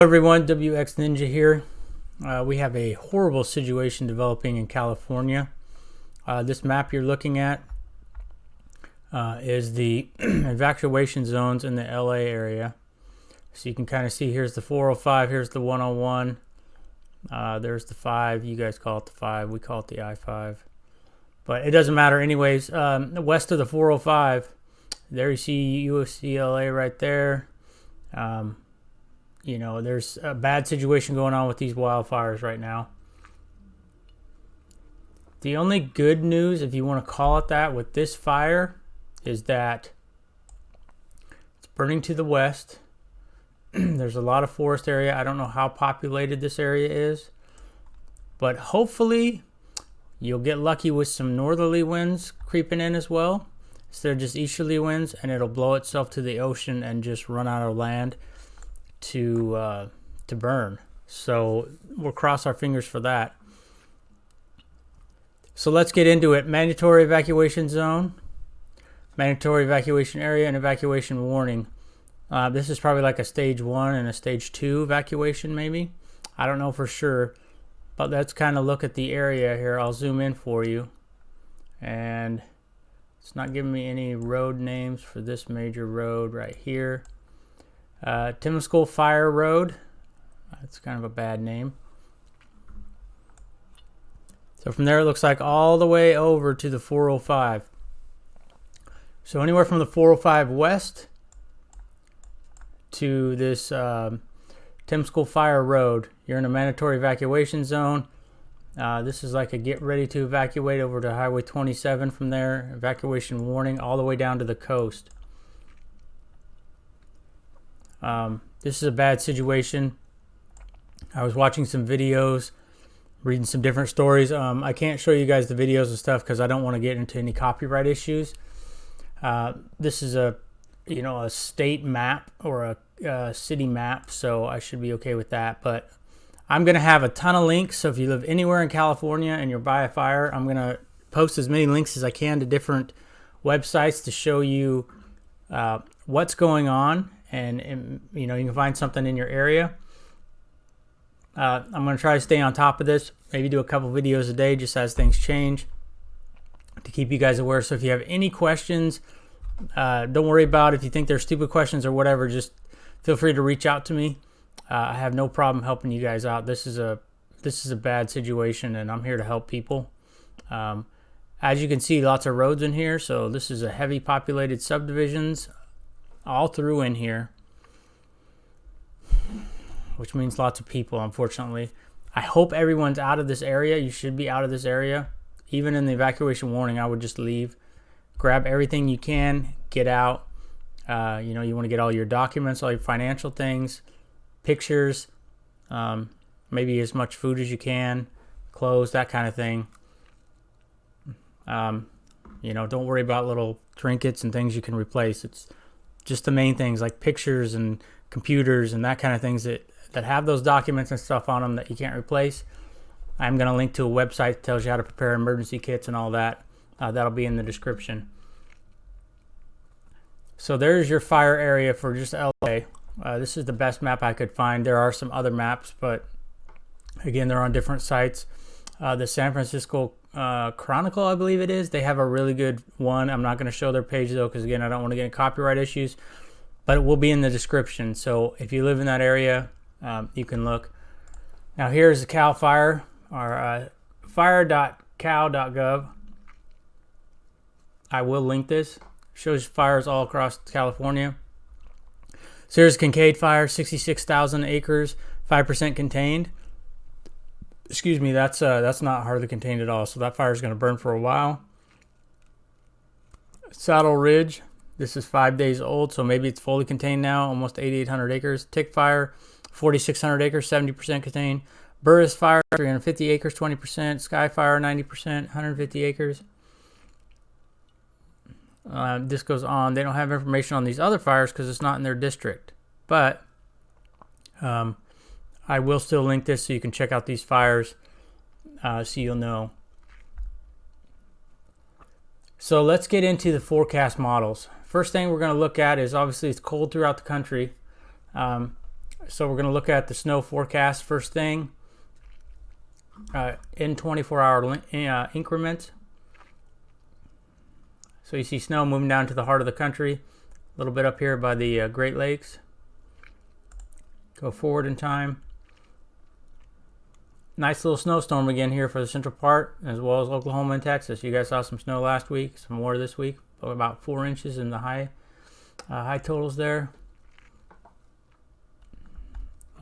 Everyone, WX Ninja here. We have a horrible situation developing in California. This map you're looking at is the evacuation zones in the LA area. So you can kind of see here's the 405, here's the 101, there's the 5. You guys call it the 5, we call it the I-5. But it doesn't matter anyways. West of the 405, there you see UCLA right there. You know, there's a bad situation going on with these wildfires right now. The only good news, if you want to call it that, with this fire is that it's burning to the west. There's a lot of forest area. I don't know how populated this area is, but hopefully you'll get lucky with some northerly winds creeping in as well, instead of just easterly winds, and it'll blow itself to the ocean and just run out of land to burn. So we'll cross our fingers for that. So let's get into it. Mandatory evacuation zone, mandatory evacuation area, and evacuation warning. This is probably like a stage 1 and a stage 2 evacuation maybe. I don't know for sure, but let's kind of look at the area here. I'll zoom in for you, and it's not giving me any road names for this major road right here. Temescal Fire Road. That's kind of a bad name. So from there it looks like all the way over to the 405. So anywhere from the 405 west to this Temescal Fire Road, you're in a mandatory evacuation zone. This is like a get ready to evacuate over to Highway 27 from there. Evacuation warning all the way down to the coast. This is a bad situation. I was watching some videos, reading some different stories. I can't show you guys the videos and stuff because I don't want to get into any copyright issues. This is a state map or a city map, so I should be okay with that. But I'm going to have a ton of links, so if you live anywhere in California and you're by a fire, I'm going to post as many links as I can to different websites to show you what's going on. And you know, you can find something in your area. I'm going to try to stay on top of this, maybe do a couple videos a day just as things change to keep you guys aware. So if you have any questions, don't worry about it. If you think they're stupid questions or whatever, just feel free to reach out to me. I have no problem helping you guys out. This is a bad situation, and I'm here to help people. As you can see, lots of roads in here, so this is a heavy populated subdivisions all through in here, which means lots of people, unfortunately. I hope everyone's out of this area. You should be out of this area. Even in the evacuation warning, I would just leave. Grab everything you can, get out. You know, you want to get all your documents, all your financial things, pictures, maybe as much food as you can, clothes, that kind of thing. You know, don't worry about little trinkets and things you can replace. It's just the main things like pictures and computers and that kind of things that have those documents and stuff on them that you can't replace. I'm going to link to a website that tells you how to prepare emergency kits and all that. That'll be in the description. So there's your fire area for just LA. This is the best map I could find. There are some other maps, but again, they're on different sites. The San Francisco Chronicle, I believe it is. They have a really good one. I'm not going to show their page though, because again, I don't want to get in copyright issues, but it will be in the description. So if you live in that area, you can look. Now here's the Cal Fire, or fire.cal.gov. I will link this. Shows fires all across California. So here's Kincaid Fire, 66,000 acres, 5% contained. Excuse me, that's not hardly contained at all. So that fire is going to burn for a while. Saddle Ridge, this is 5 days old, so maybe it's fully contained now, almost 8,800 acres. Tick Fire, 4,600 acres, 70% contained. Burris Fire, 350 acres, 20%. Sky Fire, 90%, 150 acres. This goes on. They don't have information on these other fires because it's not in their district. But I will still link this so you can check out these fires so you'll know. So let's get into the forecast models. First thing we're going to look at is obviously it's cold throughout the country. So we're going to look at the snow forecast first thing in 24-hour increments. So you see snow moving down to the heart of the country, a little bit up here by the Great Lakes. Go forward in time. Nice little snowstorm again here for the central part, as well as Oklahoma and Texas. You guys saw some snow last week, some more this week, about 4 inches in the high totals there.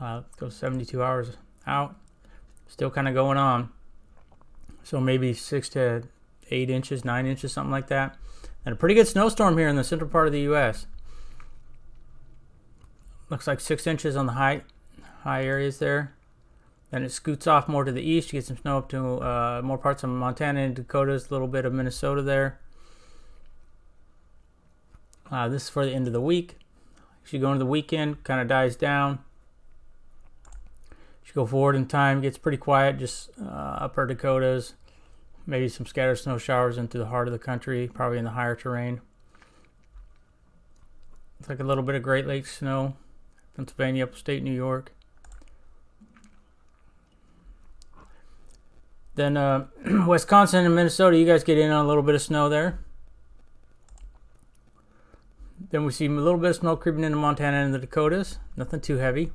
Go 72 hours out. Still kind of going on. So maybe 6 to 8 inches, 9 inches, something like that. And a pretty good snowstorm here in the central part of the U.S. Looks like 6 inches on the high areas there. Then it scoots off more to the east. You get some snow up to more parts of Montana and Dakotas, a little bit of Minnesota there. This is for the end of the week. As you go into the weekend, kind of dies down. As you go forward in time, it gets pretty quiet, just upper Dakotas. Maybe some scattered snow showers into the heart of the country, probably in the higher terrain. It's like a little bit of Great Lakes snow. Pennsylvania, upstate New York. Then Wisconsin and Minnesota, you guys get in on a little bit of snow there. Then we see a little bit of snow creeping into Montana and the Dakotas. Nothing too heavy.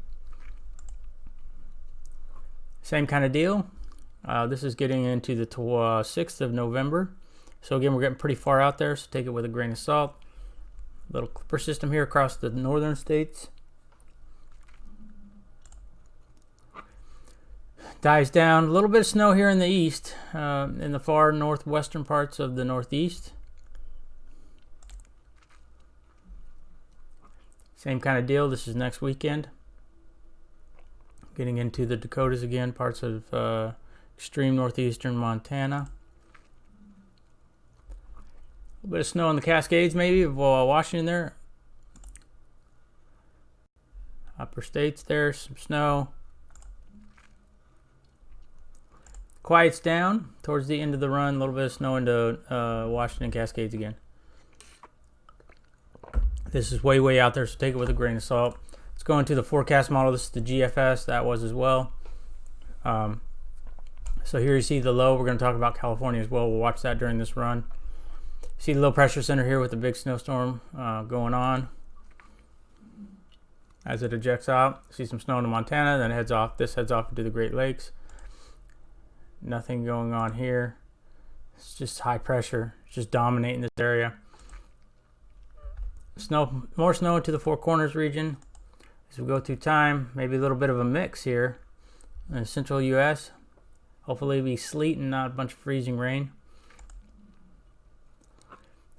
Same kind of deal. This is getting into the 6th of November. So again, we're getting pretty far out there, so take it with a grain of salt. Little clipper system here across the northern states. Dies down. A little bit of snow here in the east, in the far northwestern parts of the Northeast. Same kind of deal. This is next weekend. Getting into the Dakotas again, parts of extreme northeastern Montana. A little bit of snow in the Cascades, maybe, of Washington there. Upper states there, some snow. Quiets down towards the end of the run. A little bit of snow into Washington Cascades again. This is way out there, so take it with a grain of salt. Let's go into the forecast model. This is the GFS. That was as well. So here you see the low. We're going to talk about California as well. We'll watch that during this run. See the low pressure center here with the big snowstorm going on. As it ejects out, see some snow into Montana, then it heads off. This heads off into the Great Lakes. Nothing going on here. It's just high pressure. It's just dominating this area. Snow, more snow into the Four Corners region. As we go through time, maybe a little bit of a mix here in the central U.S. Hopefully it'll be sleet and not a bunch of freezing rain.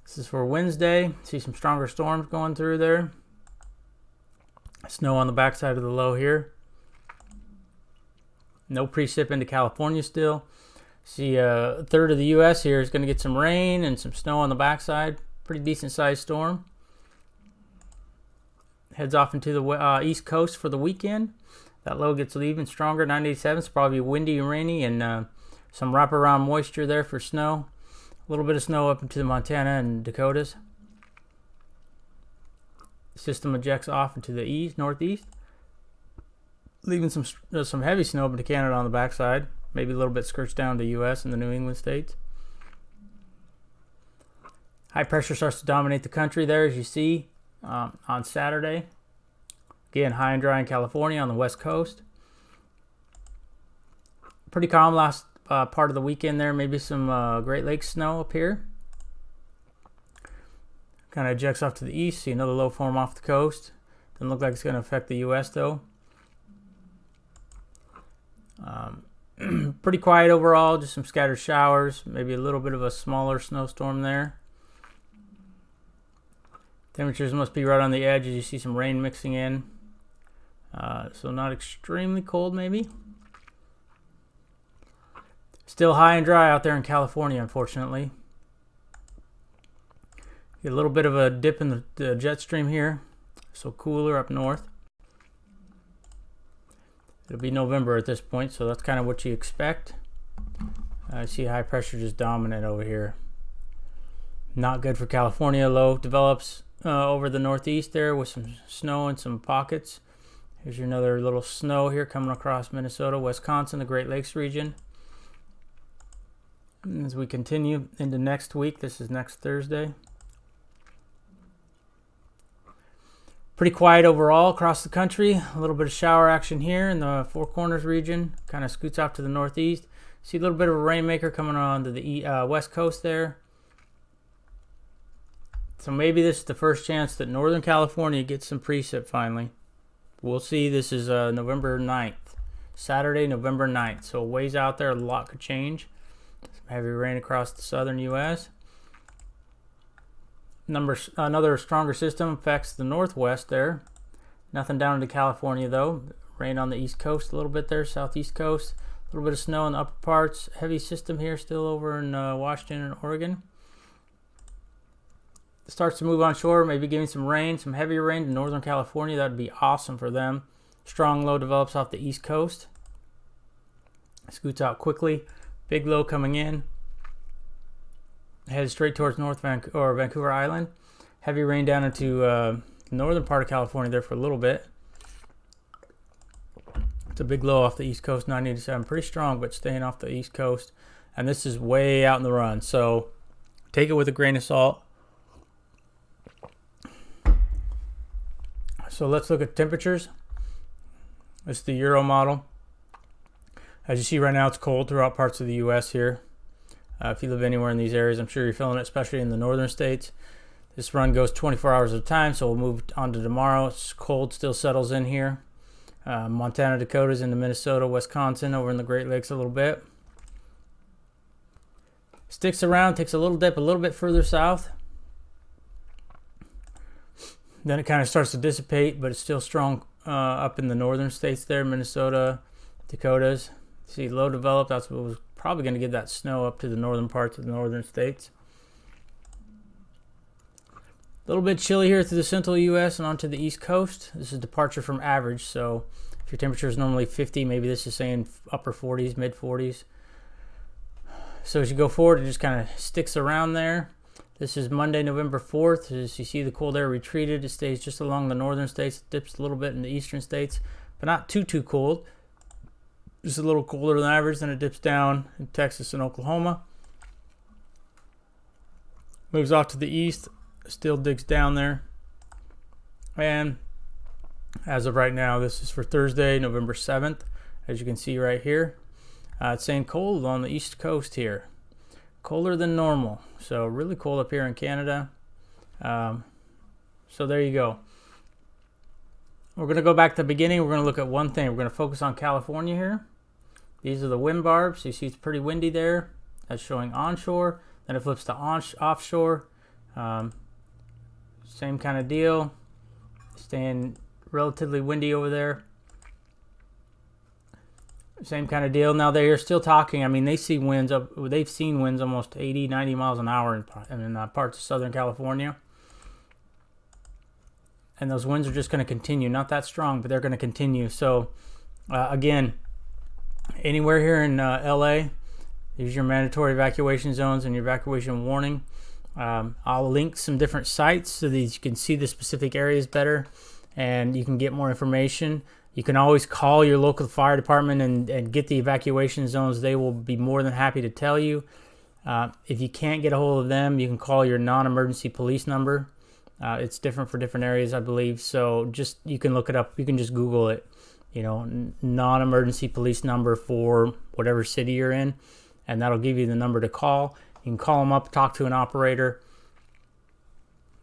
This is for Wednesday. See some stronger storms going through there. Snow on the backside of the low here. No precip into California still. See a third of the U.S. here is going to get some rain and some snow on the backside. Pretty decent sized storm. Heads off into the east coast for the weekend. That low gets even stronger. 987 is probably windy and rainy, and some wraparound moisture there for snow. A little bit of snow up into the Montana and Dakotas. The system ejects off into the east, northeast, leaving some heavy snow up into Canada on the backside. Maybe a little bit skirts down to the U.S. and the New England states. High pressure starts to dominate the country there, as you see on Saturday. Again, high and dry in California on the west coast. Pretty calm last part of the weekend there. Maybe some Great Lakes snow up here. Kind of ejects off to the east. See another low form off the coast. Doesn't look like it's going to affect the U.S. though. Pretty quiet overall. Just some scattered showers. Maybe a little bit of a smaller snowstorm there. Temperatures must be right on the edge as you see some rain mixing in. So not extremely cold maybe. Still high and dry out there in California, unfortunately. Get a little bit of a dip in the jet stream here. So cooler up north. It'll be November at this point, so that's kind of what you expect. I see high pressure just dominant over here. Not good for California. Low develops over the northeast there with some snow and some pockets. Here's another little snow here coming across Minnesota, Wisconsin, the Great Lakes region. And as we continue into next week, this is next Thursday. Pretty quiet overall across the country. A little bit of shower action here in the Four Corners region. Kind of scoots off to the northeast. See a little bit of a rainmaker coming on to the west coast there. So maybe this is the first chance that Northern California gets some precip finally. We'll see. This is November 9th. Saturday, November 9th. So a ways out there, a lot could change. Some heavy rain across the southern U.S. Another stronger system affects the northwest there. Nothing down into California though. Rain on the east coast a little bit there, southeast coast. A little bit of snow in the upper parts. Heavy system here still over in Washington and Oregon. It starts to move on shore, maybe giving some rain, some heavier rain to Northern California. That would be awesome for them. Strong low develops off the east coast. Scoots out quickly. Big low coming in. Headed straight towards Vancouver Island. Heavy rain down into the northern part of California there for a little bit. It's a big low off the east coast, 987. Pretty strong, but staying off the east coast. And this is way out in the run. So take it with a grain of salt. So let's look at temperatures. This is the Euro model. As you see right now, it's cold throughout parts of the U.S. here. If you live anywhere in these areas, I'm sure you're feeling it, especially in the northern states. This run goes 24 hours at a time, so we'll move on to tomorrow. It's cold, still settles in here. Montana, Dakotas, into Minnesota, Wisconsin, over in the Great Lakes a little bit. Sticks around, takes a little dip a little bit further south. Then it kind of starts to dissipate, but it's still strong up in the northern states there, Minnesota, Dakotas. See, low developed, that's what was probably going to get that snow up to the northern parts of the northern states. A little bit chilly here through the central U.S. and onto the east coast. This is departure from average, so if your temperature is normally 50, maybe this is saying upper 40s, mid 40s. So as you go forward, it just kind of sticks around there. This is Monday, November 4th. As you see, the cold air retreated. It stays just along the northern states. It dips a little bit in the eastern states, but not too cold. Just a little colder than average. Then it dips down in Texas and Oklahoma. Moves off to the east. Still digs down there. And as of right now, this is for Thursday, November 7th. As you can see right here, it's saying cold on the east coast here. Colder than normal. So really cold up here in Canada. So there you go. We're going to go back to the beginning. We're going to look at one thing. We're going to focus on California here. These are the wind barbs. You see it's pretty windy there. That's showing onshore. Then it flips to offshore. Same kind of deal. Staying relatively windy over there. Same kind of deal. Now they're still talking. I mean, they've seen winds almost 80, 90 miles an hour in parts of Southern California. And those winds are just going to continue. Not that strong, but they're going to continue. So, again, anywhere here in LA, there's your mandatory evacuation zones and your evacuation warning. I'll link some different sites so that you can see the specific areas better and you can get more information. You can always call your local fire department and get the evacuation zones. They will be more than happy to tell you. If you can't get a hold of them, you can call your non-emergency police number. It's different for different areas, I believe. So you can look it up. You can just Google it, non-emergency police number for whatever city you're in, and that'll give you the number to call. You can call them up, talk to an operator,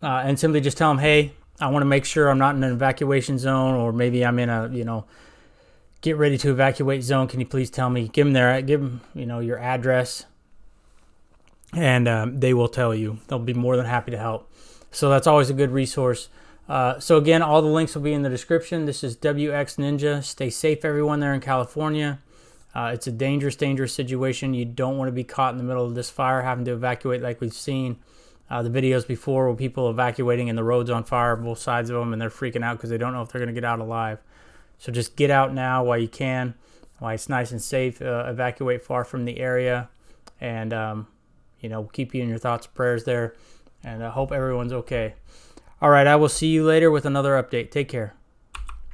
and simply just tell them, hey, I want to make sure I'm not in an evacuation zone, or maybe I'm in a, get ready to evacuate zone. Can you please tell me? Give them your address, and they will tell you. They'll be more than happy to help. So that's always a good resource. So again, all the links will be in the description. This is WX Ninja. Stay safe, everyone there in California. It's a dangerous situation. You don't want to be caught in the middle of this fire, having to evacuate like we've seen the videos before where people evacuating and the road's on fire, both sides of them, and they're freaking out because they don't know if they're going to get out alive. So just get out now while you can, while it's nice and safe. Evacuate far from the area, and keep you in your thoughts and prayers there. And I hope everyone's okay. All right, I will see you later with another update. Take care.